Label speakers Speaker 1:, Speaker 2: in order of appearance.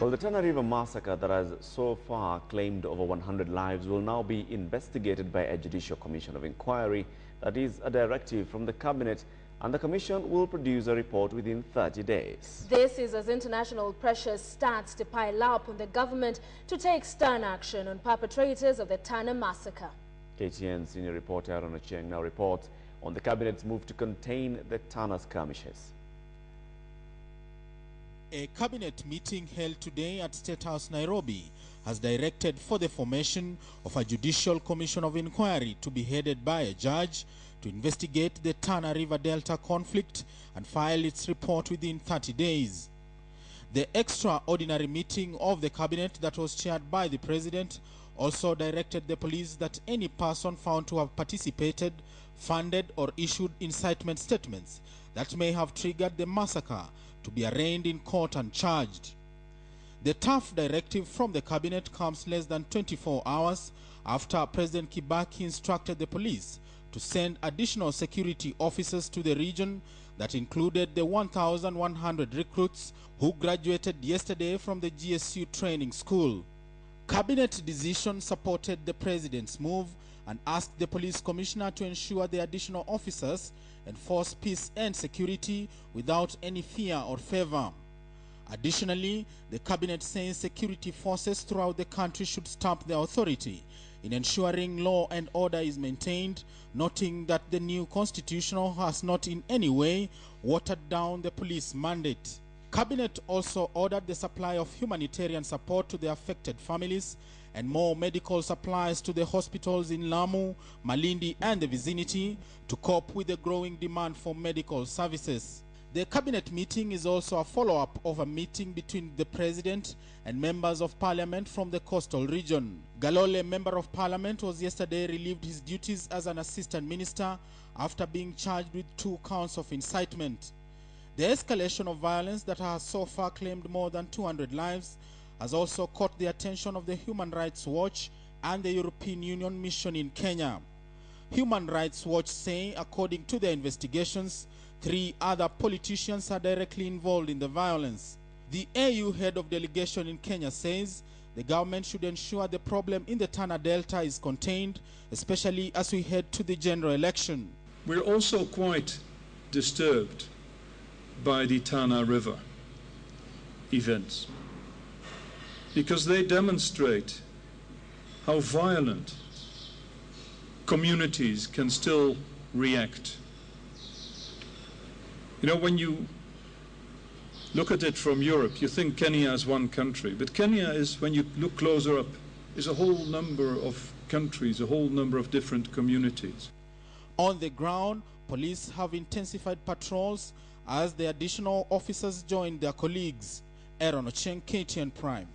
Speaker 1: Well, the Tana River massacre that has so far claimed over 100 lives will now be investigated by a judicial commission of inquiry. That is a directive from the cabinet, and the commission will produce a report within 30 days.
Speaker 2: This is as international pressure starts to pile up on the government to take stern action on perpetrators of the Tana massacre.
Speaker 1: KTN senior reporter Tana now reports on the cabinet's move to contain the Tana skirmishes.
Speaker 3: A cabinet meeting held today at State House, Nairobi, has directed for the formation of a judicial commission of inquiry to be headed by a judge to investigate the Tana River Delta conflict and file its report within 30 days. The extraordinary meeting of the cabinet that was chaired by the president also directed the police that any person found to have participated, funded or issued incitement statements that may have triggered the massacre to be arraigned in court and charged. The tough directive from the cabinet comes less than 24 hours after President Kibaki instructed the police to send additional security officers to the region that included the 1,100 recruits who graduated yesterday from the GSU training school. Cabinet decision supported the president's move and asked the police commissioner to ensure the additional officers enforce peace and security without any fear or favor. Additionally, the cabinet says security forces throughout the country should stamp their authority in ensuring law and order is maintained, noting that the new constitution has not in any way watered down the police mandate. Cabinet also ordered the supply of humanitarian support to the affected families and more medical supplies to the hospitals in Lamu, Malindi and the vicinity to cope with the growing demand for medical services. The cabinet meeting is also a follow-up of a meeting between the president and members of parliament from the coastal region. Galole, member of parliament, was yesterday relieved his duties as an assistant minister after being charged with 2 counts of incitement. The escalation of violence that has so far claimed more than 200 lives has also caught the attention of the Human Rights Watch and the European Union mission in Kenya. Human Rights Watch say, according to their investigations, 3 other politicians are directly involved in the violence. The AU head of delegation in Kenya says the government should ensure the problem in the Tana Delta is contained, especially as we head to the general election.
Speaker 4: We're also quite disturbed by the Tana River events, because they demonstrate how violent communities can still react. You know, when you look at it from Europe, you think Kenya is one country, but Kenya is, when you look closer up, is a whole number of countries, a whole number of different communities.
Speaker 3: On the ground, police have intensified patrols as the additional officers join their colleagues. KTN Prime.